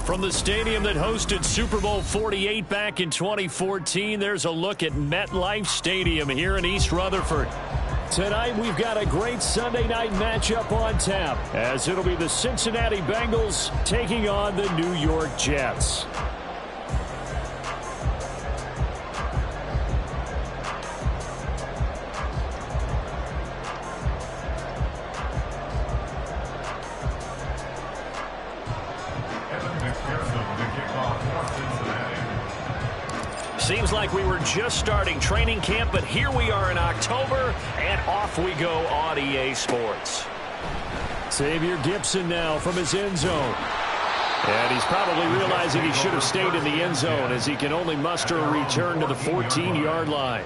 From the stadium that hosted Super Bowl 48 back in 2014, there's a look at MetLife Stadium here in East Rutherford. Tonight, we've got a great Sunday night matchup on tap, as it'll be the Cincinnati Bengals taking on the New York Jets. Seems like we were just starting training camp, but here we are in October, and off we go on EA Sports. Xavier Gipson now from his end zone. And he's probably realizing he should have stayed in the end zone, as he can only muster a return to the 14-yard line.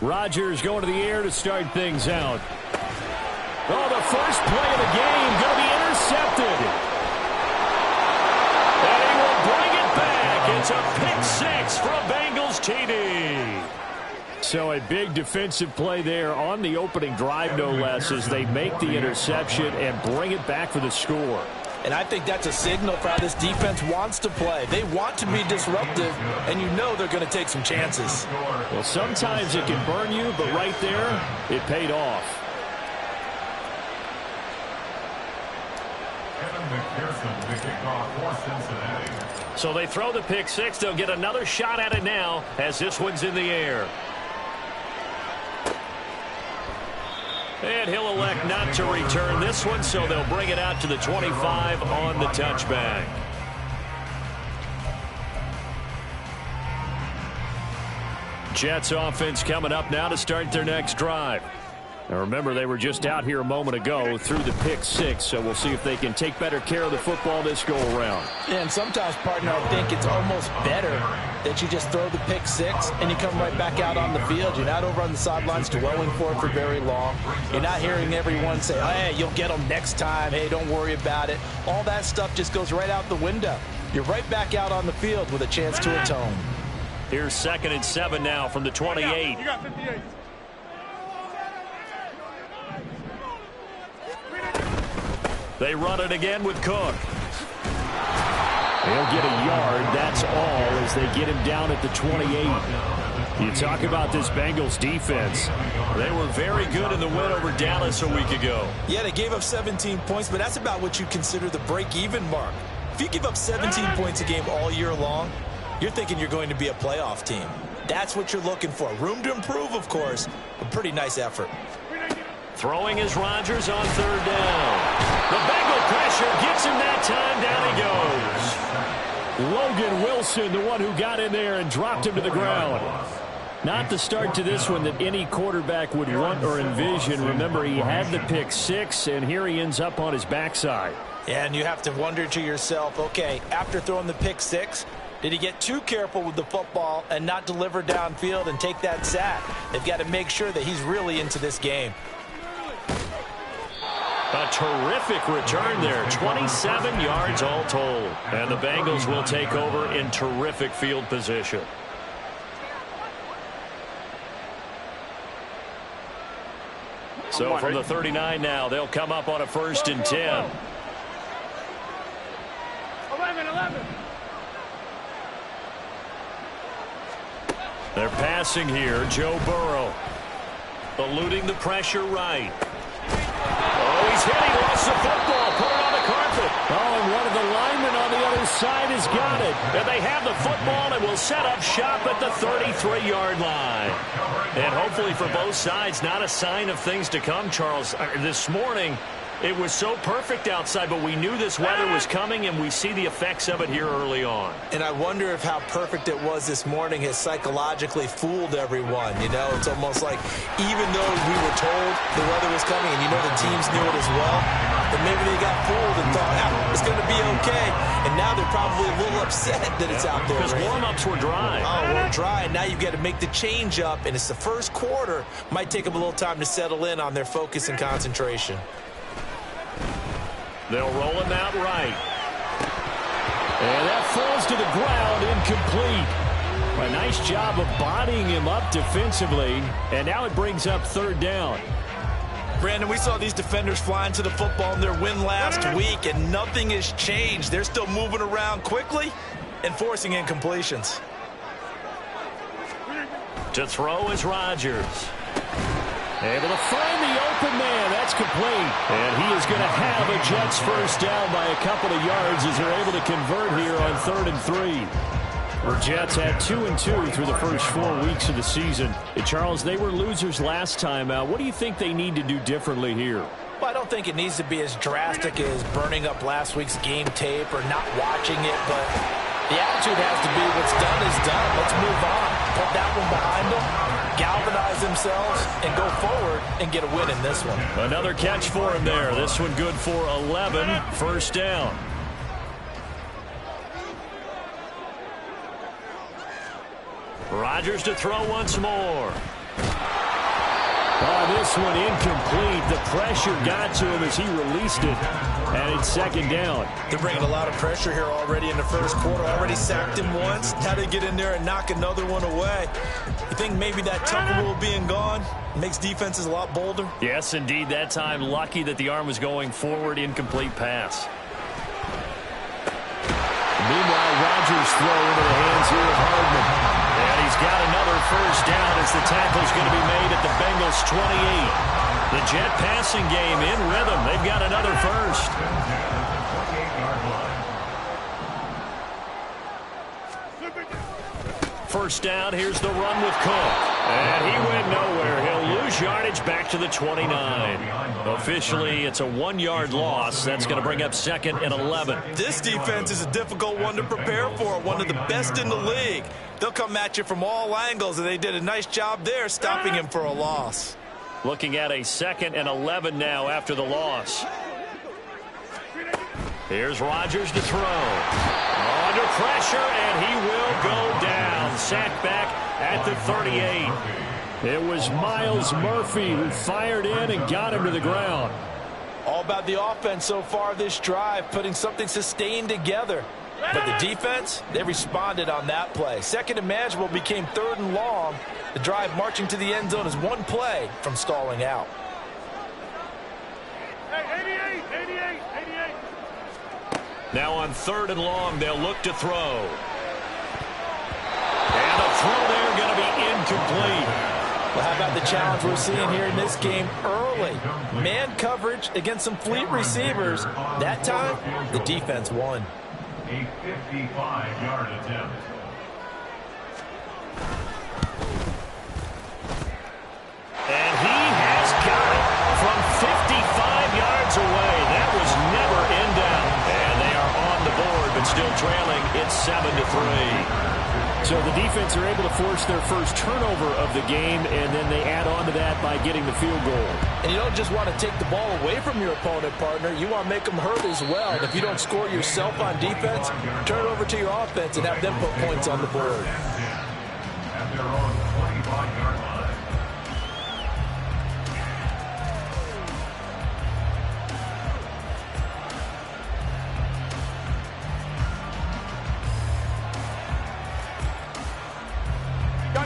Rodgers going to the air to start things out. Oh, the first play of the game going to be intercepted. And he will bring it back. It's a pick six from Bengals TD. So a big defensive play there on the opening drive, no less, as they make the interception and bring it back for the score. And I think that's a signal for how this defense wants to play. They want to be disruptive, and you know they're going to take some chances. Well, sometimes it can burn you, but right there, it paid off. So they throw the pick six. They'll get another shot at it now, as this one's in the air. And he'll elect not to return this one, so they'll bring it out to the 25 on the touchback. Jets offense coming up now to start their next drive. Now remember, they were just out here a moment ago through the pick six, so we'll see if they can take better care of the football this go-around. And sometimes, partner, I think it's almost better that you just throw the pick six and you come right back out on the field. You're not over on the sidelines dwelling for it for very long. You're not hearing everyone say, oh, hey, you'll get them next time. Hey, don't worry about it. All that stuff just goes right out the window. You're right back out on the field with a chance to atone. Here's 2nd and 7 now from the 28. You got 58. They run it again with Cook. He'll get a yard, that's all, as they get him down at the 28. You talk about this Bengals defense. They were very good in the win over Dallas a week ago. Yeah, they gave up 17 points, but that's about what you consider the break-even mark. If you give up 17 points a game all year long, you're thinking you're going to be a playoff team. That's what you're looking for. Room to improve, of course, a pretty nice effort. Throwing is Rodgers on 3rd down. The Bengal pressure gets him that time. Down he goes. Logan Wilson, the one who got in there and dropped him to the ground. Not the start to this one that any quarterback would want or envision. Remember, he had the pick six, and here he ends up on his backside. Yeah, and you have to wonder to yourself, okay, after throwing the pick six, did he get too careful with the football and not deliver downfield and take that sack? They've got to make sure that he's really into this game. A terrific return there, 27 yards all told. And the Bengals will take over in terrific field position. So from the 39 now, they'll come up on a 1st and 10. 11. They're passing here, Joe Burrow. Eluding the pressure right. Oh, he's hit. He lost the football. Put it on the carpet. Oh, and one of the linemen on the other side has got it. And they have the football and will set up shop at the 33-yard line. And hopefully for both sides, not a sign of things to come, Charles. This morning, it was so perfect outside, but we knew this weather was coming, and we see the effects of it here early on. And I wonder if how perfect it was this morning has psychologically fooled everyone. You know, it's almost like even though we were told the weather was coming, and you know the teams knew it as well, that maybe they got fooled and thought, it's going to be okay. And now they're probably a little upset that it's out there. Because warm-ups were dry. Oh, we're dry. Now you've got to make the change up, and it's the first quarter. Might take them a little time to settle in on their focus and concentration. They'll roll him out right. And that falls to the ground, incomplete. A nice job of bodying him up defensively. And now it brings up third down. Brandon, we saw these defenders flying to the football in their win last week, and nothing has changed. They're still moving around quickly and forcing incompletions. To throw is Rodgers. Able to find the open man. That's complete. And he is going to have a Jets first down by a couple of yards as they're able to convert here on 3rd and 3. The Jets had 2-2 through the first 4 weeks of the season. Charles, they were losers last time out. What do you think they need to do differently here? Well, I don't think it needs to be as drastic as burning up last week's game tape or not watching it, but the attitude has to be what's done is done. Let's move on. Put that one behind them, galvanize themselves, and go forward and get a win in this one. Another catch for him there. This one good for 11. First down. Rodgers to throw once more. This one incomplete. The pressure got to him as he released it. And it's second down. They're bringing a lot of pressure here already in the first quarter. Already sacked him once. Had to get in there and knock another one away. You think maybe that Tucker rule being gone makes defenses a lot bolder? Yes, indeed. That time, lucky that the arm was going forward. Incomplete pass. Meanwhile, Rodgers throw into the hands here of Hardman. And he's got another first down as the tackle's going to be made at the Bengals 28. The Jet passing game in rhythm. They've got another first. First down, here's the run with Cook. And he went nowhere. He'll lose yardage back to the 29. Officially, it's a 1-yard loss. That's going to bring up 2nd and 11. This defense is a difficult one to prepare for, one of the best in the league. They'll come at you from all angles, and they did a nice job there stopping him for a loss. Looking at a 2nd and 11 now after the loss. Here's Rodgers to throw. Under pressure, and he will go down. Sacked back at the 38. It was Myles Murphy who fired in and got him to the ground. All about the offense so far this drive, putting something sustained together. But the defense, they responded on that play. 2nd and manageable became 3rd and long. The drive marching to the end zone is one play from stalling out. Now on 3rd and long, they'll look to throw. And the throw there going to be incomplete. Well, how about the challenge we're seeing here in this game early? Man coverage against some fleet receivers. That time, the defense won. A 55-yard attempt. And he has got it from 55 yards away. That was never in doubt. And they are on the board, but still trailing. It's 7-3. So the defense are able to force their first turnover of the game, and then they add on to that by getting the field goal. And you don't just want to take the ball away from your opponent, partner. You want to make them hurt as well. And if you don't score yourself on defense, turn it over to your offense and have them put points on the board. At their own 25-yard line.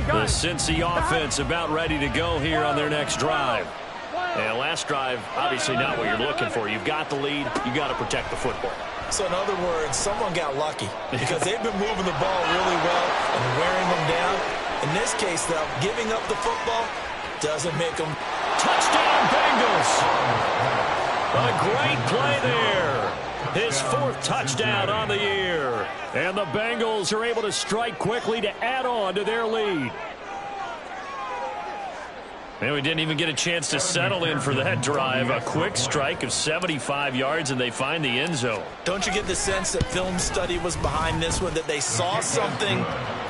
The Cincy offense about ready to go here on their next drive. And last drive, obviously not what you're looking for. You've got the lead. You got to protect the football. So in other words, someone got lucky because they've been moving the ball really well and wearing them down. In this case, though, giving up the football doesn't make them. Touchdown, Bengals. A great play there. His 4th touchdown on the year. And the Bengals are able to strike quickly to add on to their lead. And we didn't even get a chance to settle in for that drive. A quick strike of 75 yards, and they find the end zone. Don't you get the sense that film study was behind this one, that they saw something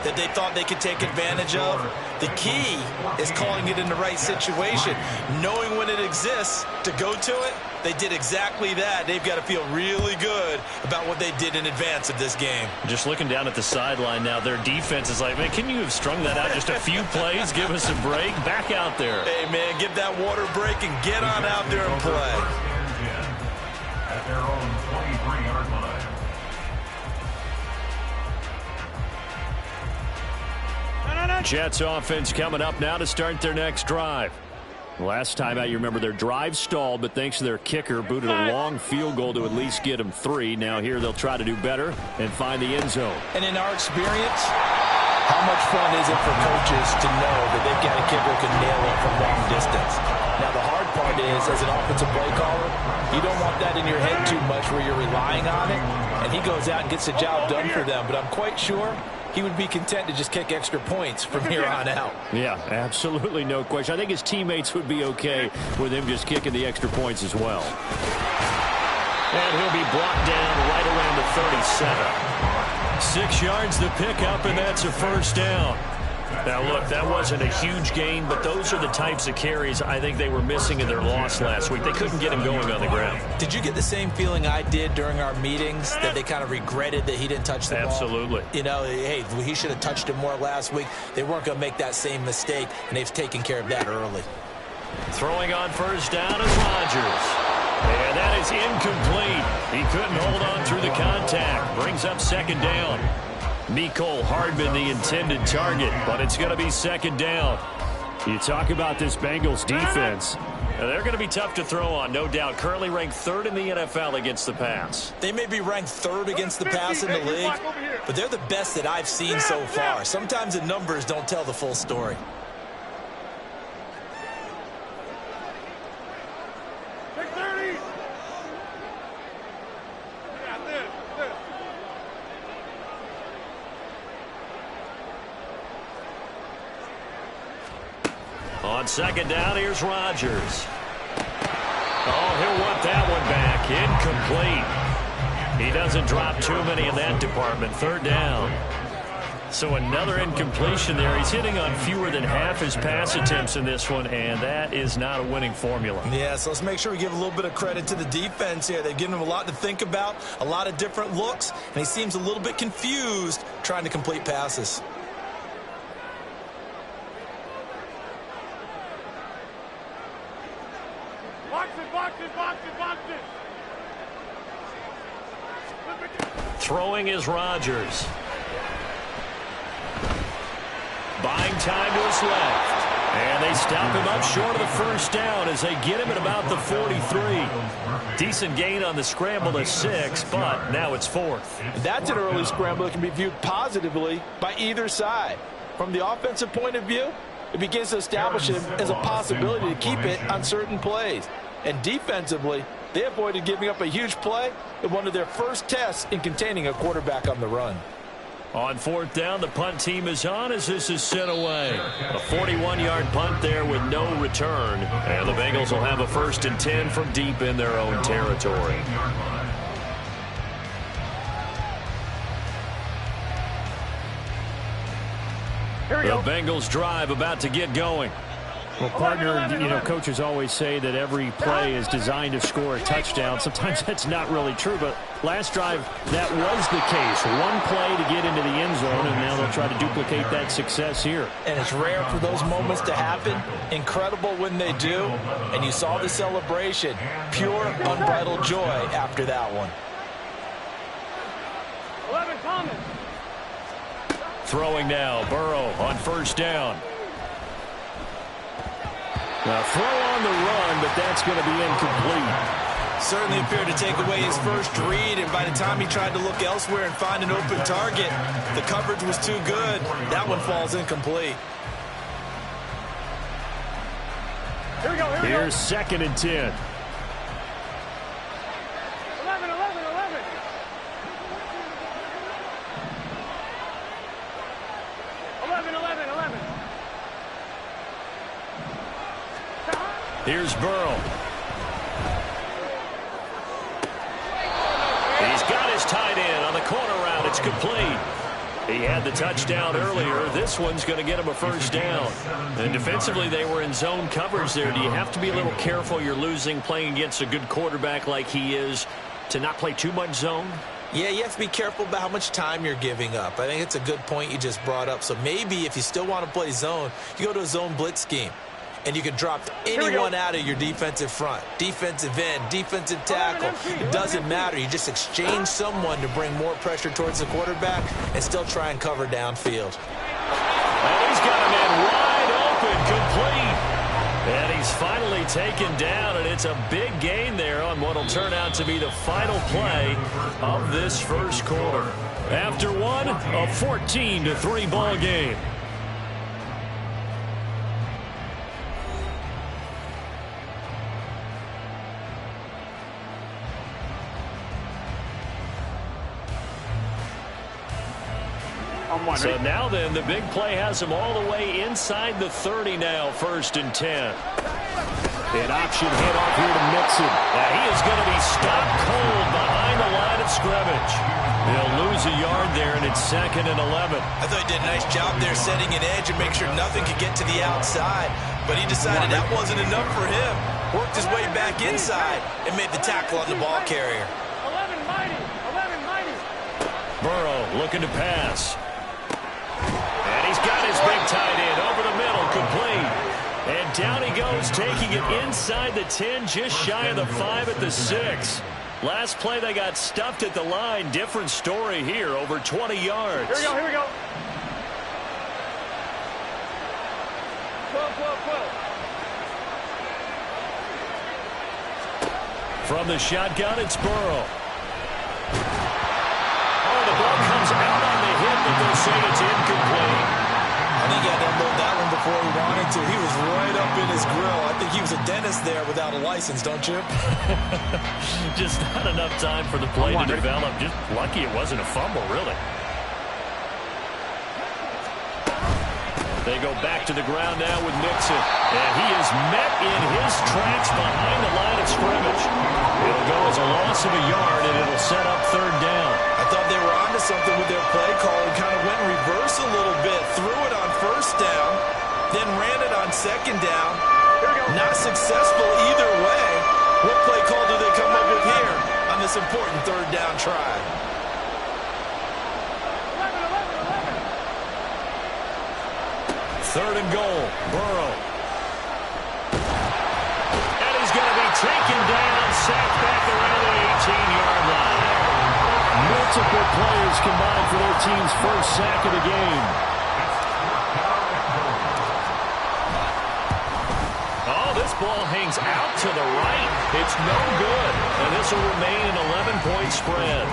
that they thought they could take advantage of? The key is calling it in the right situation, knowing when it exists to go to it. They did exactly that. They've got to feel really good about what they did in advance of this game. Just looking down at the sideline now, their defense is like, man, can you have strung that out just a few plays? Give us a break. Back out there. Hey, man, give that water break and get on out there and play. At their own 23-yard line. Jets offense coming up now to start their next drive. Last time out, you remember their drive stalled, but thanks to their kicker, booted a long field goal to at least get them 3. Now here they'll try to do better and find the end zone. And in our experience, how much fun is it for coaches to know that they've got a kicker who can nail it from long distance? Now, the hard part is, as an offensive play caller, you don't want that in your head too much where you're relying on it, and he goes out and gets the job done for them. But I'm quite sure he would be content to just kick extra points from here on out. Yeah, absolutely no question. I think his teammates would be okay with him just kicking the extra points as well. And he'll be brought down right around the 37. 6 yards the pickup, and that's a first down. Now, look, that wasn't a huge gain, but those are the types of carries I think they were missing in their loss last week. They couldn't get him going on the ground. Did you get the same feeling I did during our meetings, that they kind of regretted that he didn't touch the ball? Absolutely. You know, hey, he should have touched it more last week. They weren't going to make that same mistake, and they've taken care of that early. Throwing on first down is Rodgers. And that is incomplete. He couldn't hold on through the contact. Brings up second down. Mecole Hardman the intended target, but it's going to be second down. You talk about this Bengals defense. They're going to be tough to throw on, no doubt. Currently ranked 3rd in the NFL against the pass. They may be ranked 3rd against the pass in the league, but they're the best that I've seen so far. Sometimes the numbers don't tell the full story. On second down, here's Rodgers. Oh, he'll want that one back. Incomplete. He doesn't drop too many in that department. Third down. So another incompletion there. He's hitting on fewer than half his pass attempts in this one, and that is not a winning formula. Yeah, so let's make sure we give a little bit of credit to the defense here. They've given him a lot to think about, a lot of different looks, and he seems a little bit confused trying to complete passes. Throwing is Rodgers. Buying time to his left. And they stop him up short of the first down as they get him at about the 43. Decent gain on the scramble to 6, but now it's 4th. That's an early scramble that can be viewed positively by either side. From the offensive point of view, it begins to establish him as a possibility to keep it on certain plays. And defensively, they avoided giving up a huge play in one of their first tests in containing a quarterback on the run. On 4th down, the punt team is on as this is sent away. A 41-yard punt there with no return. And the Bengals will have a 1st and 10 from deep in their own territory. The Bengals drive about to get going. Well, partner, you know, coaches always say that every play is designed to score a touchdown. Sometimes that's not really true, but last drive, that was the case. One play to get into the end zone, and now they'll try to duplicate that success here. And it's rare for those moments to happen. Incredible when they do. And you saw the celebration. Pure, unbridled joy after that one. 11 coming. Throwing now, Burrow on first down. Now, throw on the run, but that's going to be incomplete. Certainly appeared to take away his first read, and by the time he tried to look elsewhere and find an open target, the coverage was too good. That one falls incomplete. Here we go, here we go. Here's 2nd and 10. 11, 11, 11. Here's Burrow. He's got his tight end on the corner route. It's complete. He had the touchdown earlier. This one's going to get him a first down. And defensively, they were in zone coverage there. Do you have to be a little careful? You're losing playing against a good quarterback like he is to not play too much zone? Yeah, you have to be careful about how much time you're giving up. I think it's a good point you just brought up. So maybe if you still want to play zone, you go to a zone blitz scheme. And you can drop anyone out of your defensive front, defensive end, defensive tackle. It doesn't matter. You just exchange someone to bring more pressure towards the quarterback and still try and cover downfield. And he's got a man wide open, complete. And he's finally taken down, and it's a big gain there on what will turn out to be the final play of this first quarter. After one, a 14-3 ball game. So now then, the big play has him all the way inside the 30 now, 1st and 10. An option handoff here to Mixon. Now he is going to be stopped cold behind the line of scrimmage. They'll lose a yard there, and it's 2nd and 11. I thought he did a nice job there setting an edge and make sure nothing could get to the outside. But he decided that wasn't enough for him. Worked his way back inside and made the tackle on the ball carrier. 11 mighty. Burrow looking to pass. And he's got his big tight end over the middle, complete. And down he goes, taking it inside the 10, just shy of the 5 at the 6. Last play, they got stuffed at the line. Different story here, over 20 yards. Here we go. 12. From the shotgun, it's Burrow. Oh, the ball comes out on the hit, but they'll say it's incomplete. I think he had to unload that one before he wanted to. He was right up in his grill. I think he was a dentist there without a license, don't you? Just not enough time for the play to develop. Just lucky it wasn't a fumble, really. They go back to the ground now with Mixon. And he is met in his tracks behind the line of scrimmage. It'll go as a loss of a yard, and it'll set up 3rd down. I thought they were onto something with their play call and kind of went in reverse a little bit. Threw it on 1st down, then ran it on 2nd down. Not successful either way. What play call do they come up with here on this important 3rd down try? 3rd and goal, Burrow. And he's going to be taken down, sacked back around the 18-yard line. Multiple players combined for their team's first sack of the game. Oh, this ball hangs out to the right. It's no good. And this will remain an 11-point spread.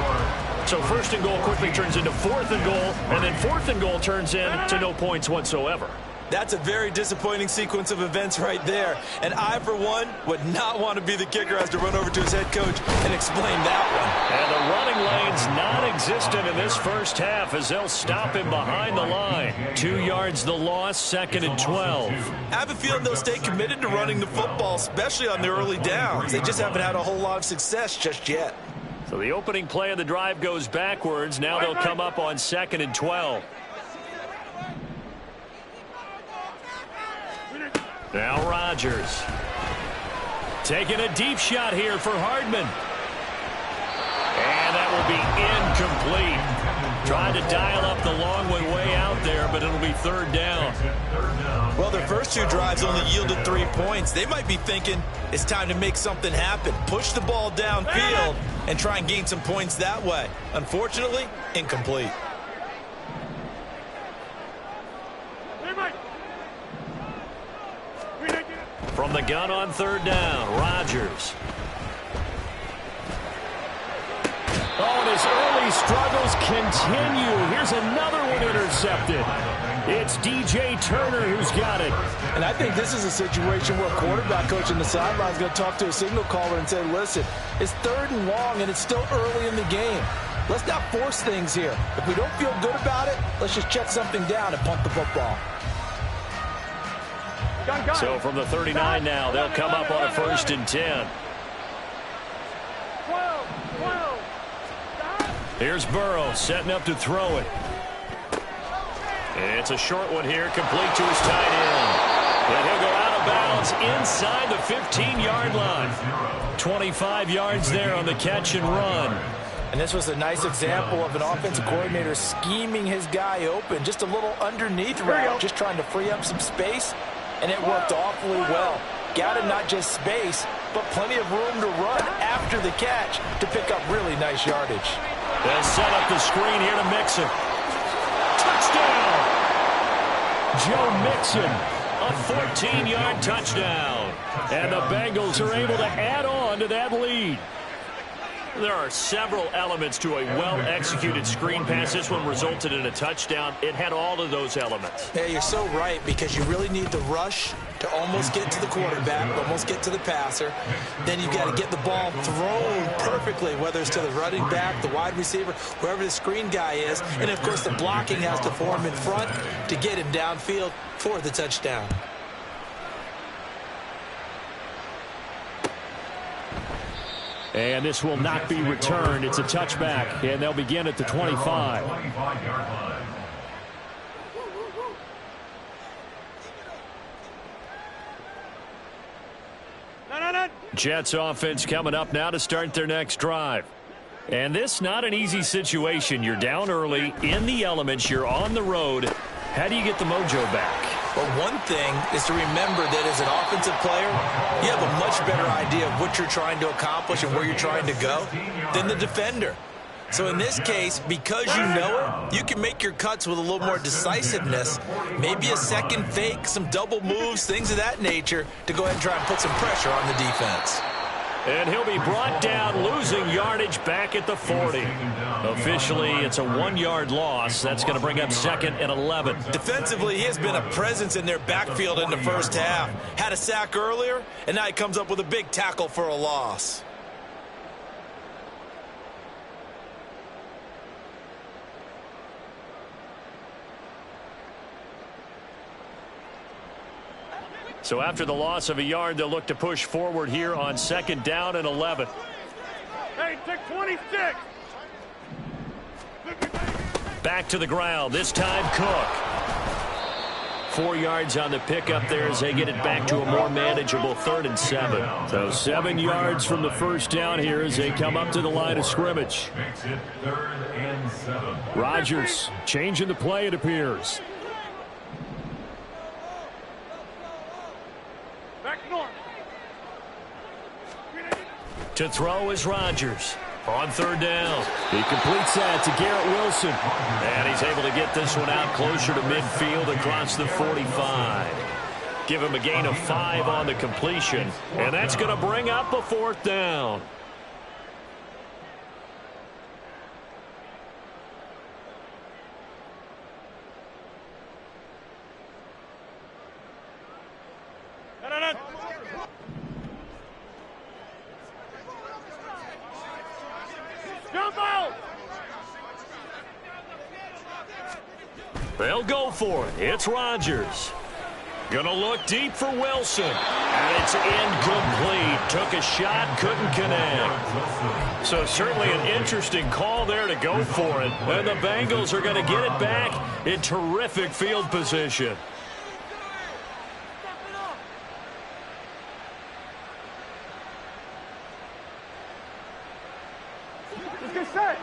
So 1st and goal quickly turns into 4th and goal, and then 4th and goal turns into no points whatsoever. That's a very disappointing sequence of events right there. And I, for one, would not want to be the kicker as to run over to his head coach and explain that one. And the running lane's non-existent in this first half as they'll stop him behind the line. 2 yards the loss, 2nd and 12. I have a feeling they'll stay committed to running the football, especially on the early downs. They just haven't had a whole lot of success just yet. So the opening play of the drive goes backwards. Now they'll come up on 2nd and 12. Now Rodgers. Taking a deep shot here for Hardman. And that will be incomplete. Tried to dial up the long way out there, but it'll be 3rd down. Well, their first 2 drives only yielded 3 points. They might be thinking it's time to make something happen. Push the ball downfield and try and gain some points that way. Unfortunately, incomplete. From the gun on 3rd down, Rodgers. Oh, and his early struggles continue. Here's another one intercepted. It's DJ Turner who's got it. And I think this is a situation where a quarterback coach in the sideline is going to talk to a signal caller and say, listen, it's 3rd and long, and it's still early in the game. Let's not force things here. If we don't feel good about it, let's just check something down and punt the football. Gun. So from the 39 now, they'll come up on a 1st and 10. 12. Here's Burrow setting up to throw it. It's a short one here, complete to his tight end. And he'll go out of bounds inside the 15-yard line. 25 yards there on the catch and run. And this was a nice example of an offensive coordinator scheming his guy open. Just a little underneath route, just trying to free up some space, and it worked awfully well. Got him not just space, but plenty of room to run after the catch to pick up really nice yardage. They'll set up the screen here to Mixon. Touchdown! Joe Mixon, a 14-yard touchdown. And the Bengals are able to add on to that lead. There are several elements to a well-executed screen pass. This one resulted in a touchdown. It had all of those elements. Yeah, you're so right, because you really need the rush to almost get to the quarterback, almost get to the passer. Then you've got to get the ball thrown perfectly, whether it's to the running back, the wide receiver, whoever the screen guy is. And, of course, the blocking has to form in front to get him downfield for the touchdown. And this will not be returned. It's a touchback, and they'll begin at the 25. No. Jets offense coming up now to start their next drive. And this not an easy situation. You're down early, in the elements, you're on the road. How do you get the mojo back? Well, one thing is to remember that as an offensive player, you have a much better idea of what you're trying to accomplish and where you're trying to go than the defender. So in this case, because you know it, you can make your cuts with a little more decisiveness, maybe a second fake, some double moves, things of that nature, to go ahead and try and put some pressure on the defense. And he'll be brought down, losing yardage back at the 40. Officially, it's a 1-yard loss. That's going to bring up 2nd and 11. Defensively, he has been a presence in their backfield in the first half. Had a sack earlier, and now he comes up with a big tackle for a loss. So after the loss of a yard, they'll look to push forward here on 2nd down and 11. Hey, take 26. Back to the ground, this time Cook. 4 yards on the pickup there as they get it back to a more manageable 3rd and 7. So 7 yards from the first down here as they come up to the line of scrimmage. Makes it 3rd and 7. Rodgers changing the play, it appears. To throw is Rodgers. On 3rd down. He completes that to Garrett Wilson. And he's able to get this one out closer to midfield across the 45. Give him a gain of 5 on the completion. And that's going to bring up a 4th down. No. Jump out! They'll go for it. It's Rodgers. Gonna look deep for Wilson. And it's incomplete. Took a shot, couldn't connect. So certainly an interesting call there to go for it. And the Bengals are going to get it back in terrific field position. Get set.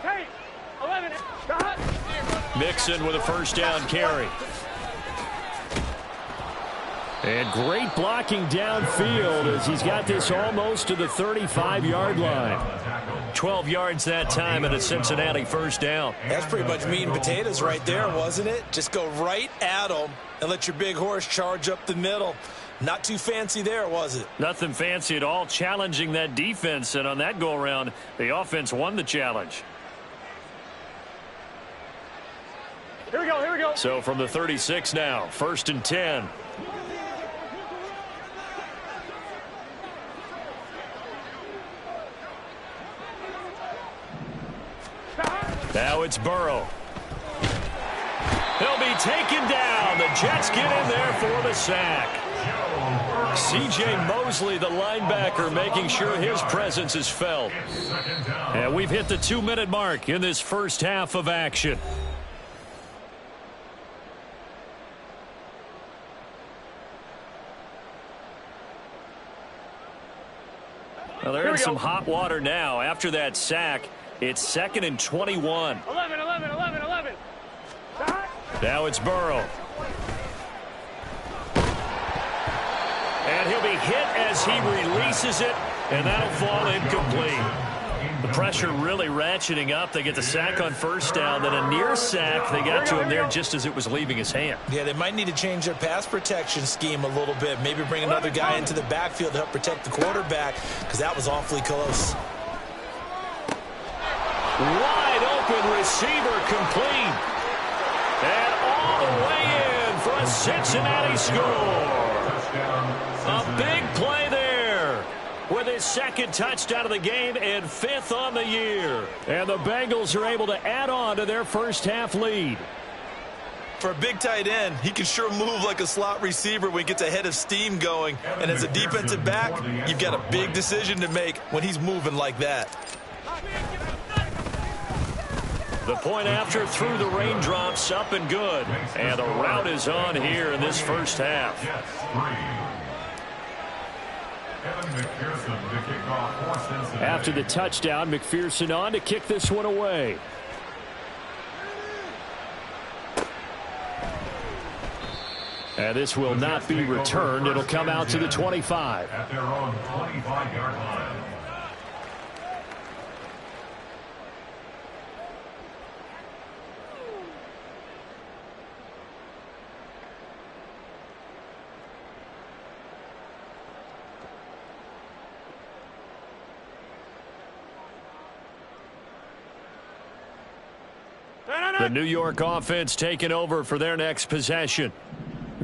Tape. 11. Mixon with a 1st down carry. And great blocking downfield as he's got this almost to the 35-yard line. 12 yards that time and a Cincinnati 1st down. That's pretty much meat and potatoes right there, wasn't it? Just go right at them and let your big horse charge up the middle. Not too fancy there, was it? Nothing fancy at all, challenging that defense. And on that go-around, the offense won the challenge. Here we go, here we go. So from the 36 now, 1st and 10. Now it's Burrow. He'll be taken down. The Jets get in there for the sack. C.J. Mosley, the linebacker, making sure his presence is felt. And we've hit the 2-minute mark in this first half of action. Well, they're in some hot water now. After that sack, it's 2nd and 21. 11. Now it's Burrow. And he'll be hit as he releases it, and that'll fall incomplete. The pressure really ratcheting up. They get the sack on 1st down, then a near sack. They got to him there just as it was leaving his hand. Yeah, they might need to change their pass protection scheme a little bit. Maybe bring another guy into the backfield to help protect the quarterback, because that was awfully close. Wide open receiver complete. And all the way in for a Cincinnati score. A big play there with his 2nd touchdown of the game and 5th on the year. And the Bengals are able to add on to their first half lead. For a big tight end, he can sure move like a slot receiver when he gets a head of steam going. And as a defensive back, you've got a big decision to make when he's moving like that. The point after through the raindrops, up and good. And the route is on here in this first half. After the touchdown, McPherson on to kick this one away. And this will not be returned. It'll come out to the 25. At their own 25-yard line. The New York offense taking over for their next possession.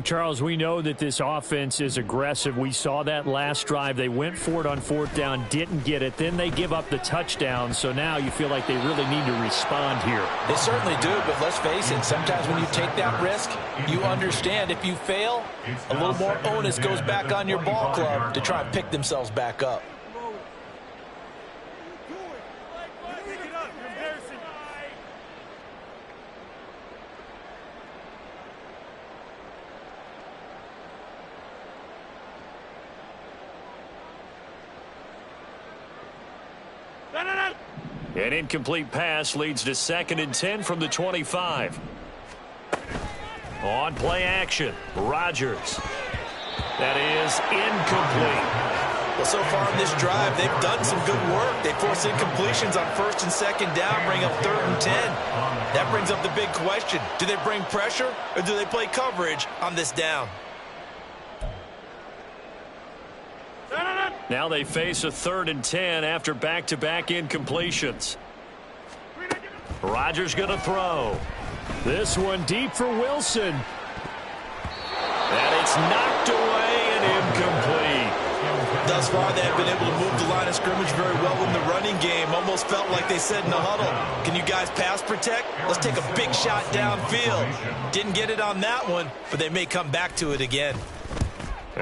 Charles, we know that this offense is aggressive. We saw that last drive. They went for it on 4th down, didn't get it. Then they give up the touchdown. So now you feel like they really need to respond here. They certainly do, but let's face it, sometimes when you take that risk, you understand if you fail, a little more onus goes back on your ball club to try and pick themselves back up. An incomplete pass leads to 2nd and 10 from the 25. On play action, Rodgers. That is incomplete. Well, so far in this drive, they've done some good work. They force incompletions on 1st and 2nd down, bring up 3rd and 10. That brings up the big question. Do they bring pressure or do they play coverage on this down? Now they face a 3rd and 10 after back-to-back incompletions. Rodgers going to throw. This one deep for Wilson. And it's knocked away and incomplete. Thus far, they have been able to move the line of scrimmage very well in the running game. Almost felt like they said in the huddle, can you guys pass protect? Let's take a big shot downfield. Didn't get it on that one, but they may come back to it again.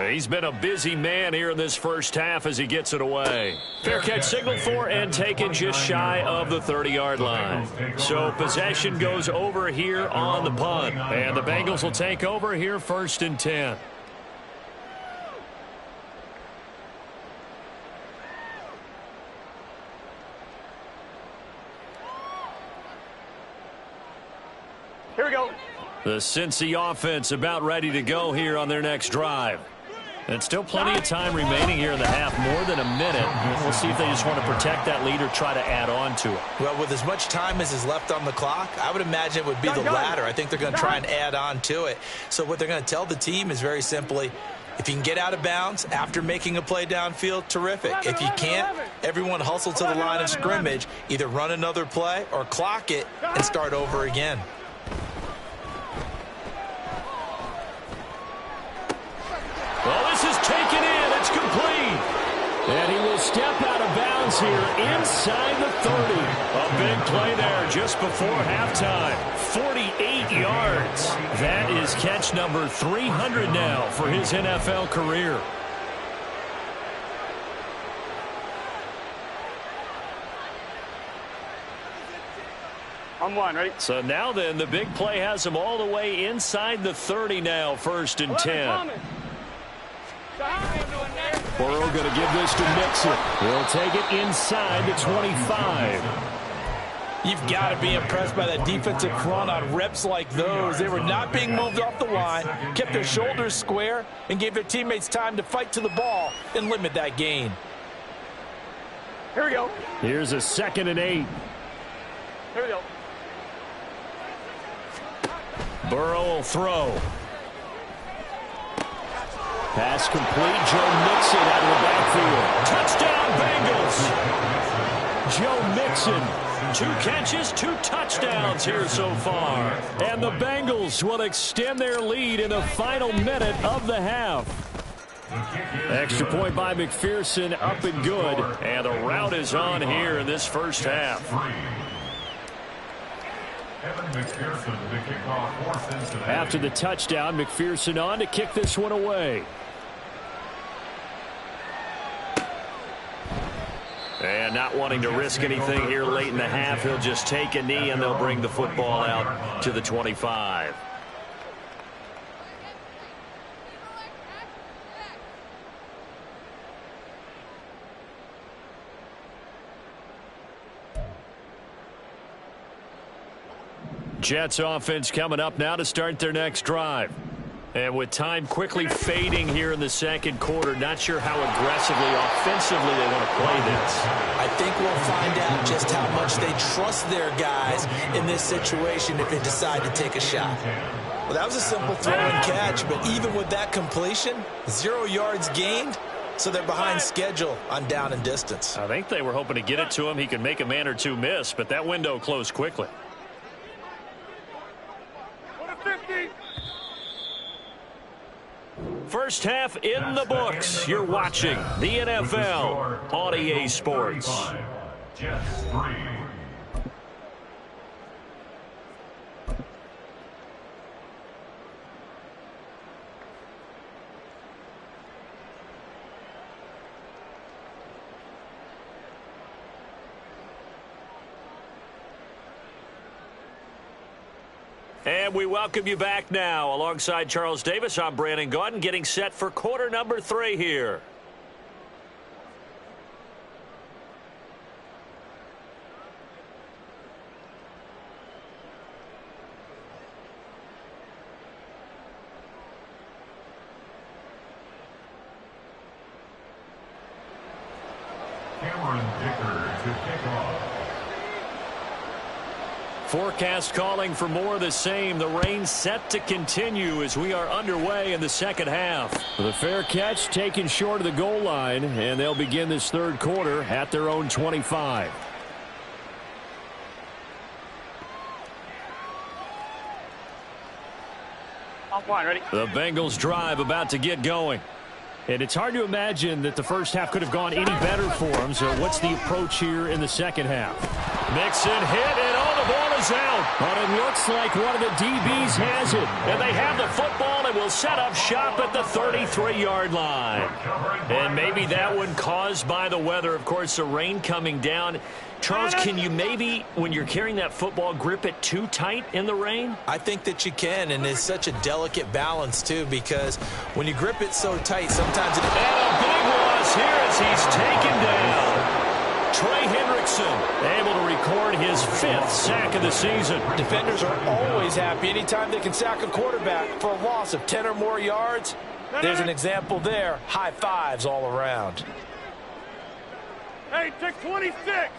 He's been a busy man here in this first half as he gets it away. Fair catch signaled for and taken just shy of the 30-yard line. So possession goes over here on the punt. And the Bengals will take over here 1st and 10. Here we go. The Cincy offense about ready to go here on their next drive. And still plenty of time remaining here in the half, more than a minute. We'll see if they just want to protect that lead or try to add on to it. Well, with as much time as is left on the clock, I would imagine it would be the latter. I think they're going to try and add on to it. So what they're going to tell the team is very simply, if you can get out of bounds after making a play downfield, terrific. If you can't, everyone hustle to the line of scrimmage, either run another play or clock it and start over again. step out of bounds here inside the 30. A big play there just before halftime. 48 yards. That is catch number 300 now for his NFL career. On one, ready? So now then, the big play has him all the way inside the 30 now, 1st and 10. Burrow going to give this to Mixon. He'll take it inside the 25. You've got to be impressed by that defensive front on reps like those. They were not being moved off the line, kept their shoulders square, and gave their teammates time to fight to the ball and limit that gain. Here we go. Here's a 2nd and 8. Here we go. Burrow will throw. Pass complete. Joe Mixon out of the backfield. Touchdown, Bengals. Joe Mixon. 2 catches, 2 touchdowns here so far. And the Bengals will extend their lead in the final minute of the half. Extra point by McPherson, up and good. And the route is on here in this first half. After the touchdown, McPherson on to kick this one away. And not wanting to risk anything here late in the half, he'll just take a knee and they'll bring the football out to the 25. Jets offense coming up now to start their next drive. And with time quickly fading here in the second quarter, not sure how aggressively, offensively they want to play this. I think we'll find out just how much they trust their guys in this situation if they decide to take a shot. Well, that was a simple throw and catch, but even with that completion, 0 yards gained, so they're behind schedule on down and distance. I think they were hoping to get it to him. He could make a man or two miss, but that window closed quickly. First half in the books. You're watching the NFL on EA Sports. Jets 3. And we welcome you back now. Alongside Charles Davis, I'm Brandon Gaudin, getting set for quarter number 3 here. Cameron Dicker to kick off. Forecast calling for more of the same. The rain set to continue as we are underway in the second half. The fair catch taken short of the goal line, and they'll begin this third quarter at their own 25. Off one, ready? The Bengals drive about to get going. And it's hard to imagine that the first half could have gone any better for them. So what's the approach here in the second half? Mixon hit, and all the ball is out. But it looks like one of the DBs has it. And they have the football and will set up shop at the 33-yard line. And maybe that one caused by the weather. Of course, the rain coming down. Charles, can you maybe, when you're carrying that football, grip it too tight in the rain? I think that you can, and it's such a delicate balance, too, because when you grip it so tight, sometimes it... And a big loss here as he's taken down. Trey Hendrickson able to record his 5th sack of the season. Defenders are always happy anytime they can sack a quarterback for a loss of 10 or more yards. There's an example there. High fives all around. Hey, take 26.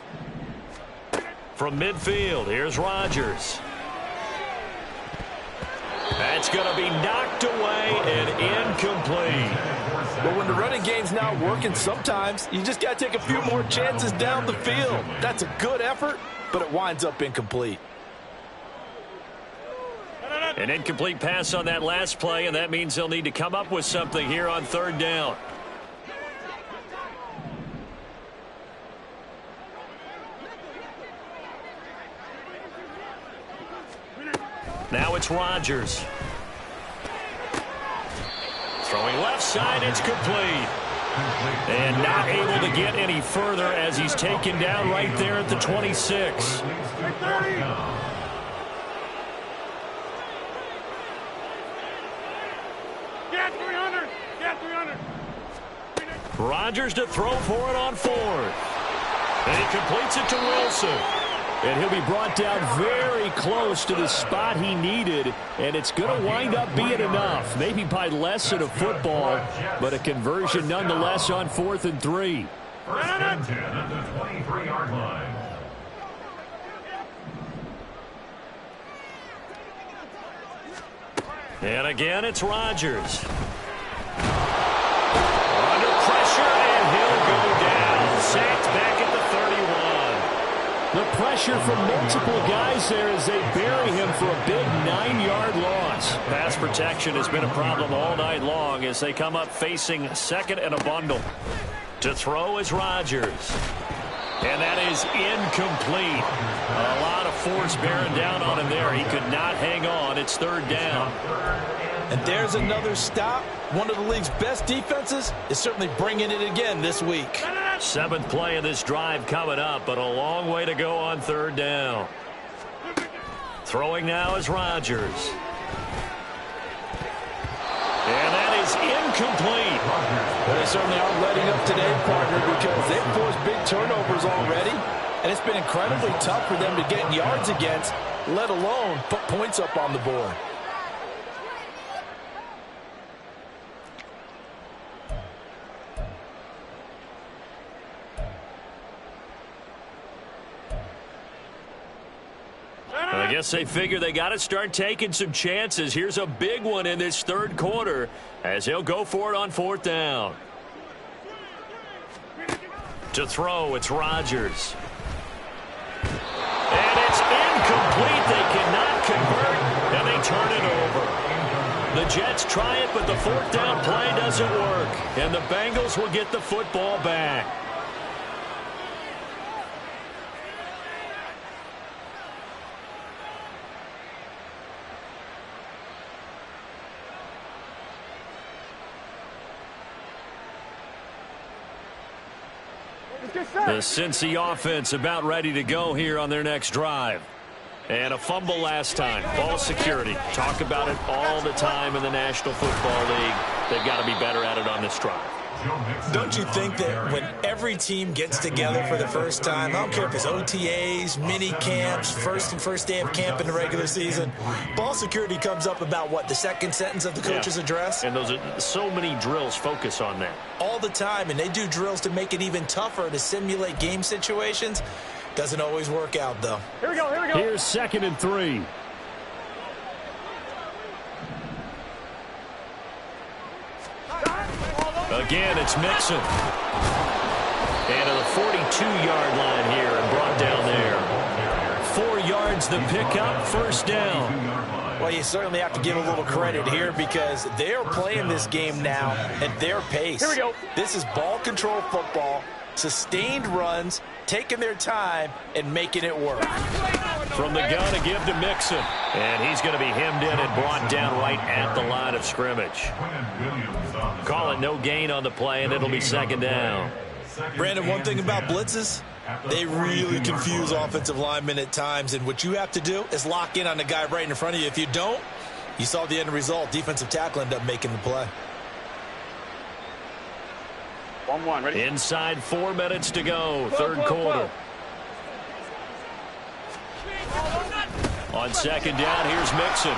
From midfield, here's Rodgers. That's going to be knocked away and incomplete. But when the running game's not working, sometimes you just got to take a few more chances down the field. That's a good effort, but it winds up incomplete. An incomplete pass on that last play, and that means they'll need to come up with something here on third down. it's Rodgers. Throwing left side, it's complete. And not able to get any further as he's taken down right there at the 26. Get 300. Get 300. Rodgers to throw for it on fourth. And he completes it to Wilson. And he'll be brought down very close to the spot he needed, and it's going to wind up being enough. Maybe by less than a football, but a conversion nonetheless on 4th and 3. First and 10 at the 23-yard line. And again, it's Rodgers. Under pressure, and he'll go down. Sacked back at the 31. The pressure from multiple guys there as they bury him for a big 9-yard loss. Pass protection has been a problem all night long as they come up facing second and a bundle. To throw is Rodgers. And that is incomplete. A lot of force bearing down on him there. He could not hang on. It's 3rd down. And there's another stop. One of the league's best defenses is certainly bringing it again this week. 7th play of this drive coming up, but a long way to go on 3rd down. Throwing now is Rodgers. And that is incomplete. Well, they certainly aren't letting up today, partner, because they've forced big turnovers already, and it's been incredibly tough for them to get yards against, let alone put points up on the board. I guess they figure they got to start taking some chances. Here's a big one in this 3rd quarter as he'll go for it on 4th down. To throw, it's Rodgers. And it's incomplete. They cannot convert, and they turn it over. The Jets try it, but the 4th down play doesn't work, and the Bengals will get the football back. The Cincy offense about ready to go here on their next drive. And a fumble last time. Ball security. Talk about it all the time in the National Football League. They've got to be better at it on this drive. Don't you think that when every team gets together for the first time, I don't care if it's OTAs, mini camps, first day of camp in the regular season, ball security comes up about what, the second sentence of the coach's address? And those are so many drills focus on that. All the time, and they do drills to make it even tougher to simulate game situations. Doesn't always work out, though. Here we go, here we go. Here's 2nd and 3. Again, it's Mixon. And to the 42-yard line here and brought down there. 4 yards the pickup, 1st down. Well, you certainly have to give a little credit here because they're playing this game now at their pace. Here we go. This is ball control football, sustained runs, taking their time, and making it work. From the gun to give to Mixon. And he's going to be hemmed in and brought down right at the line of scrimmage. Call it no gain on the play, and it'll be 2nd down. Brandon, one thing about blitzes, they really confuse offensive linemen at times, and what you have to do is lock in on the guy right in front of you. If you don't, you saw the end result. Defensive tackle ended up making the play. 1-1, ready? Inside 4 minutes to go, 3rd quarter. On 2nd down, here's Mixon.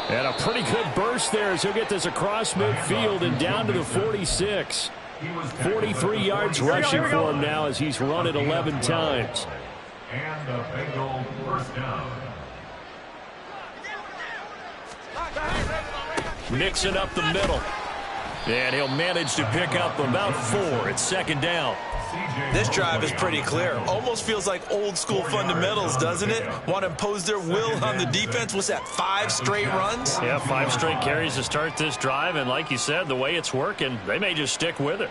And a pretty good burst there as he'll get this across midfield and down to the 46. 43 yards rushing for him now as he's run it 11 times. And the Bengals first down. Mixon up the middle. And he'll manage to pick up about 4. It's 2nd down. This drive is pretty clear. Almost feels like old school fundamentals, doesn't it? Want to impose their will on the defense. What's that, 5 straight runs? Yeah, 5 straight carries to start this drive. And like you said, the way it's working, they may just stick with it.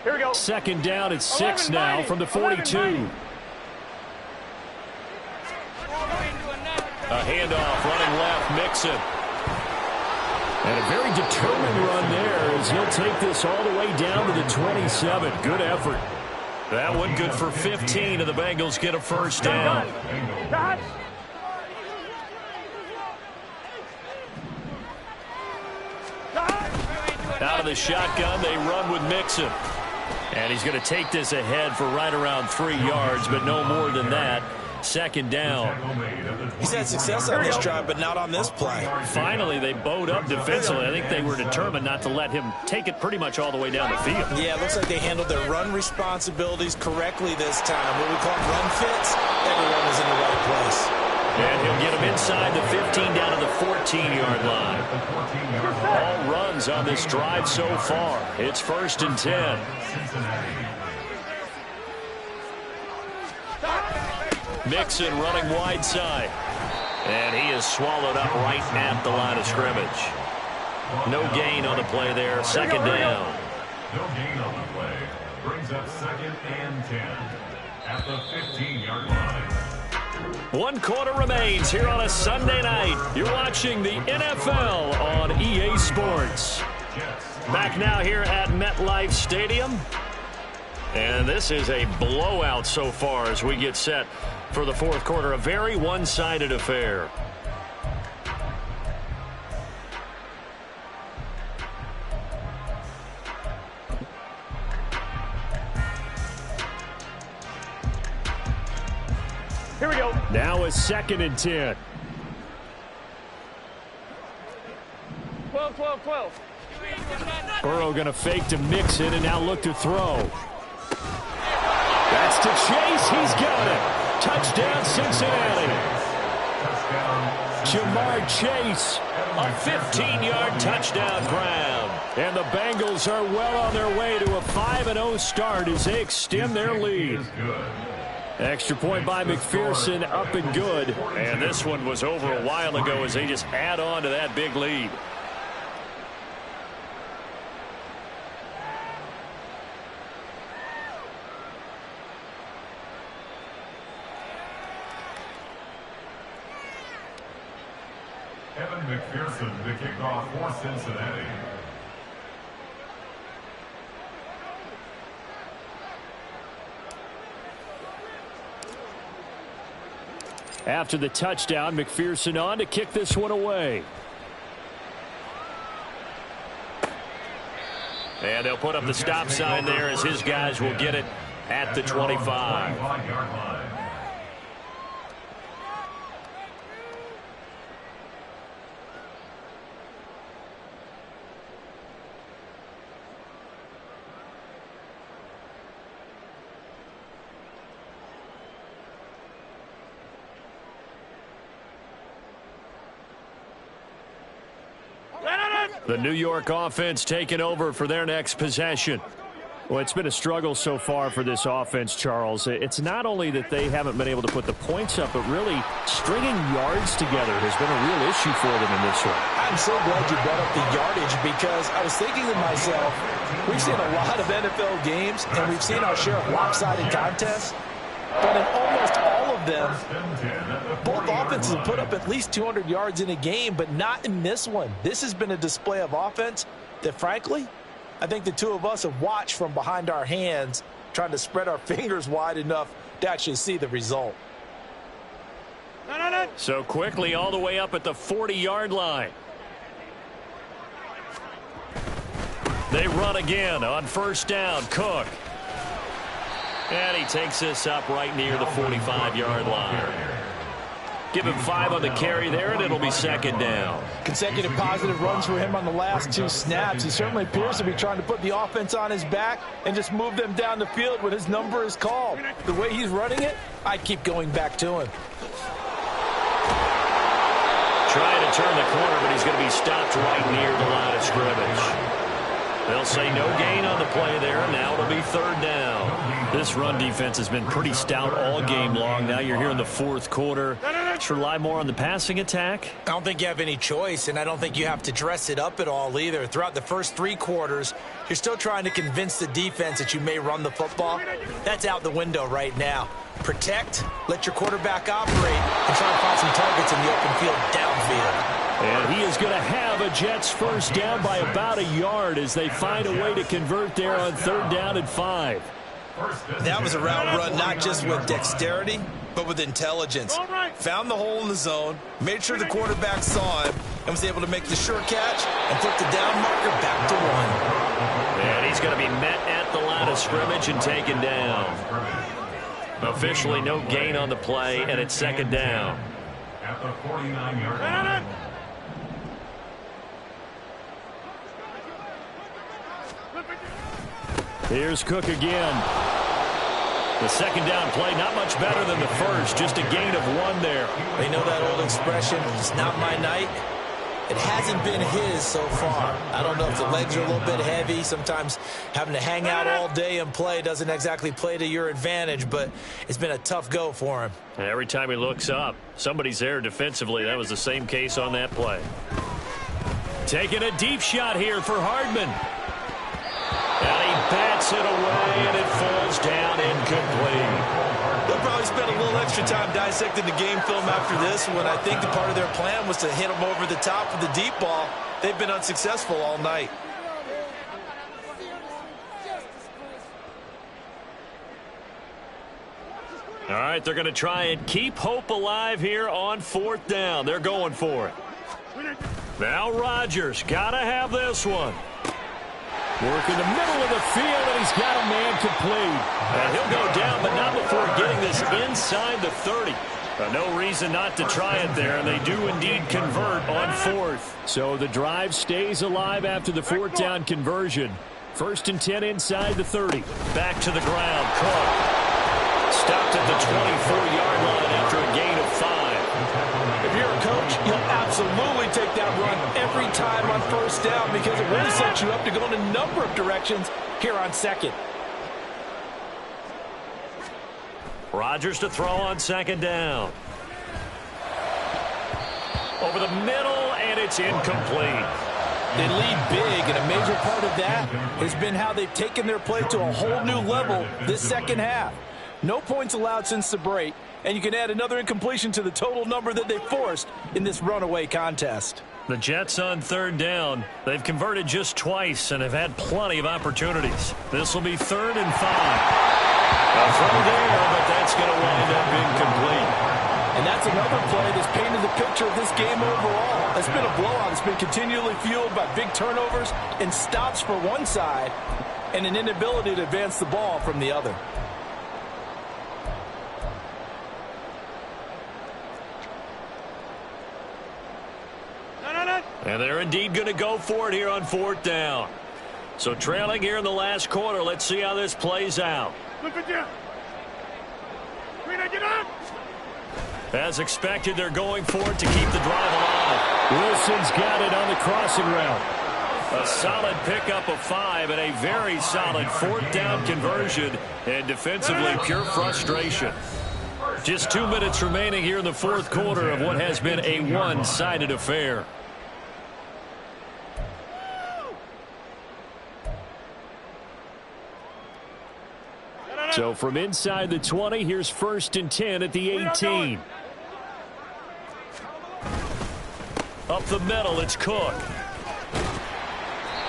Here we go. 2nd down, it's 6 now from the 42. A handoff, running left, Mixon. And a very determined run there as he'll take this all the way down to the 27. Good effort. That one good for 15, and the Bengals get a first down. Out of the shotgun, they run with Mixon. And he's going to take this ahead for right around 3 yards, but no more than that. Second down. He's had success on this drive, but not on this play. Finally, they bowed up defensively. I think they were determined not to let him take it pretty much all the way down the field. Yeah, it looks like they handled their run responsibilities correctly this time. What we call run fits, everyone was in the right place. And he'll get him inside the 15 down to the 14-yard line. All runs on this drive so far. It's 1st and 10. Mixon running wide side. And he is swallowed up right at the line of scrimmage. No gain on the play there. Second down. No gain on the play. Brings up 2nd and 10 at the 15-yard line. 1 quarter remains here on a Sunday night. You're watching the NFL on EA Sports. Back now here at MetLife Stadium. And this is a blowout so far as we get set for the 4th quarter. A very one-sided affair. Here we go. Now a 2nd and 10. 12, 12, 12. Burrow going to fake to Mixon and now look to throw. That's to Chase. He's got it. Touchdown, Cincinnati. Jamar Chase. A 15-yard touchdown grab. And the Bengals are well on their way to a 5-0 start as they extend their lead. Extra point by McPherson, up and good. And this one was over a while ago as they just add on to that big lead. Evan McPherson, the kickoff for Cincinnati. After the touchdown, McPherson on to kick this one away. And they'll put up the stop sign there as his guys will get it at the 25. The New York offense taking over for their next possession. Well, it's been a struggle so far for this offense, Charles. It's not only that they haven't been able to put the points up, but really stringing yards together has been a real issue for them in this one. I'm so glad you brought up the yardage because I was thinking to myself, we've seen a lot of NFL games and we've seen our share of lopsided contests, but in almost all of them, both offenses have put up at least 200 yards in a game, but not in this one. This has been a display of offense that, frankly, I think the two of us have watched from behind our hands, trying to spread our fingers wide enough to actually see the result. So quickly all the way up at the 40-yard line. They run again on first down. Cook. And he takes this up right near the 45-yard line. Give him 5 on the carry there, and it'll be second down. Consecutive positive runs for him on the last 2 snaps. He certainly appears to be trying to put the offense on his back and just move them down the field when his number is called. The way he's running it, I keep going back to him. Trying to turn the corner, but he's going to be stopped right near the line of scrimmage. They'll say no gain on the play there, and now it'll be third down. This run defense has been pretty stout all game long. Now you're here in the fourth quarter. Let's rely more on the passing attack. I don't think you have any choice, and I don't think you have to dress it up at all either. Throughout the first 3 quarters, you're still trying to convince the defense that you may run the football. That's out the window right now. Protect, let your quarterback operate, and try to find some targets in the open field downfield. And he is going to have a Jets first down by about a yard as they find a way to convert there on 3rd down and 5. That was a route run not just with dexterity, but with intelligence. Found the hole in the zone, made sure the quarterback saw him, and was able to make the sure catch and flip the down marker back to 1. And he's going to be met at the line of scrimmage and taken down. Officially no gain on the play, and it's 2nd down. At the 49-yard line. Here's Cook again. The 2nd down play, not much better than the first, just a gain of 1 there. They know that old expression, it's not my night. It hasn't been his so far. I don't know if the legs are a little bit heavy. Sometimes having to hang out all day and play doesn't exactly play to your advantage, but it's been a tough go for him. And every time he looks up, somebody's there defensively. That was the same case on that play. Taking a deep shot here for Hardman. And he bats it away, and it falls down incomplete. They'll probably spend a little extra time dissecting the game film after this when I think the part of their plan was to hit them over the top with the deep ball. They've been unsuccessful all night. All right, they're going to try and keep hope alive here on 4th down. They're going for it. Now Rodgers got to have this one. Work in the middle of the field, and he's got a man complete. And he'll go down, but not before getting this inside the 30. No reason not to try it there, and they do indeed convert on 4th. So the drive stays alive after the 4th down conversion. 1st and 10 inside the 30. Back to the ground. Cook stopped at the 24-yard line after a gain of 5. If you're a coach, you'll absolutely take that run every time on 1st down because it really sets you up to go in a number of directions here on 2nd. Rodgers to throw on 2nd down. Over the middle, and it's incomplete. They lead big, and a major part of that has been how they've taken their play to a whole new level this 2nd half. No points allowed since the break, and you can add another incompletion to the total number that they forced in this runaway contest. The Jets on 3rd down. They've converted just twice and have had plenty of opportunities. This will be 3rd and 5. A throw there, but that's going to wind up incomplete. And that's another play that's painted the picture of this game overall. It's been a blowout. It's been continually fueled by big turnovers and stops for one side and an inability to advance the ball from the other. And they're indeed going to go for it here on 4th down. So trailing here in the last quarter. Let's see how this plays out. Look at you. Get up. As expected, they're going for it to keep the drive alive. Wilson's got it on the crossing route. A solid pickup of 5 and a very solid 4th down conversion. And defensively, pure frustration. Just 2 minutes remaining here in the 4th quarter of what has been a one-sided affair. So from inside the 20, here's 1st and 10 at the 18. Up the middle, it's Cook.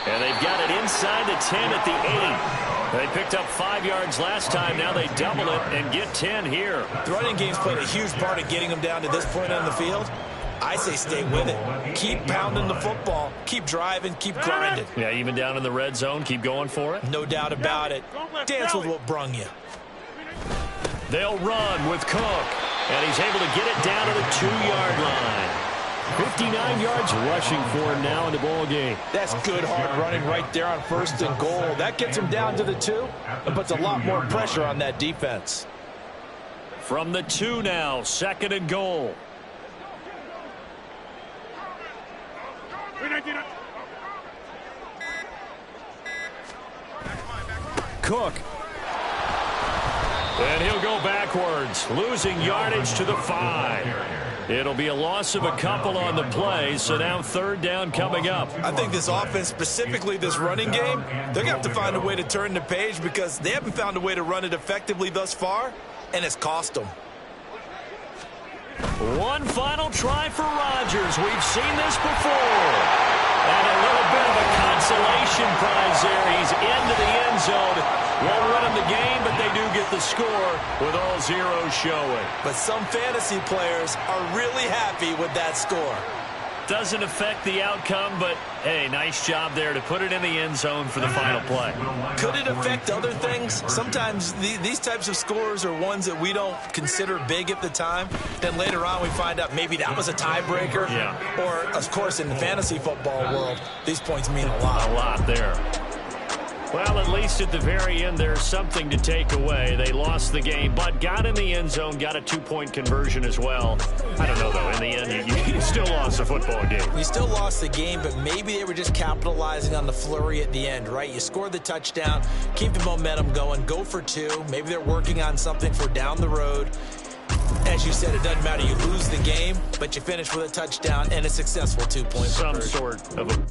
And they've got it inside the 10 at the 8. They picked up 5 yards last time. Now they double it and get 10 here. The running game's played a huge part of getting them down to this point on the field. I say stay with it. Keep pounding the football. Keep driving. Keep grinding. Yeah, even down in the red zone, keep going for it. No doubt about it. Dance with what brung you. They'll run with Cook. And he's able to get it down to the 2-yard line. 59 yards rushing for him now in the ball game. That's good hard running right there on 1st and goal. That gets him down to the 2 and puts a lot more pressure on that defense. From the 2 now, 2nd and goal. Cook And he'll go backwards, losing yardage to the 5. It'll be a loss of a couple on the play, so now third down coming up. I think this offense, specifically this running game, they're going to have to find a way to turn the page because they haven't found a way to run it effectively thus far, and it's cost them. One final try for Rodgers. We've seen this before. And a little bit of a consolation prize there. He's into the end zone. Won't win them the game, but they do get the score with all zeros showing. But some fantasy players are really happy with that score. Doesn't affect the outcome, but, hey, nice job there to put it in the end zone for the final play. Could it affect other things? Sometimes these types of scores are ones that we don't consider big at the time. Then later on we find out maybe that was a tiebreaker. Yeah. Or, of course, in the fantasy football world, these points mean a lot. A lot there. Well, at least at the very end, there's something to take away. They lost the game, but got in the end zone, got a 2-point conversion as well. I don't know, though. In the end, you still lost the football game. You still lost the game, but maybe they were just capitalizing on the flurry at the end, right? You scored the touchdown, keep the momentum going, go for 2. Maybe they're working on something for down the road. As you said, it doesn't matter. You lose the game, but you finish with a touchdown and a successful 2-point conversion. Some sort of a...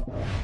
You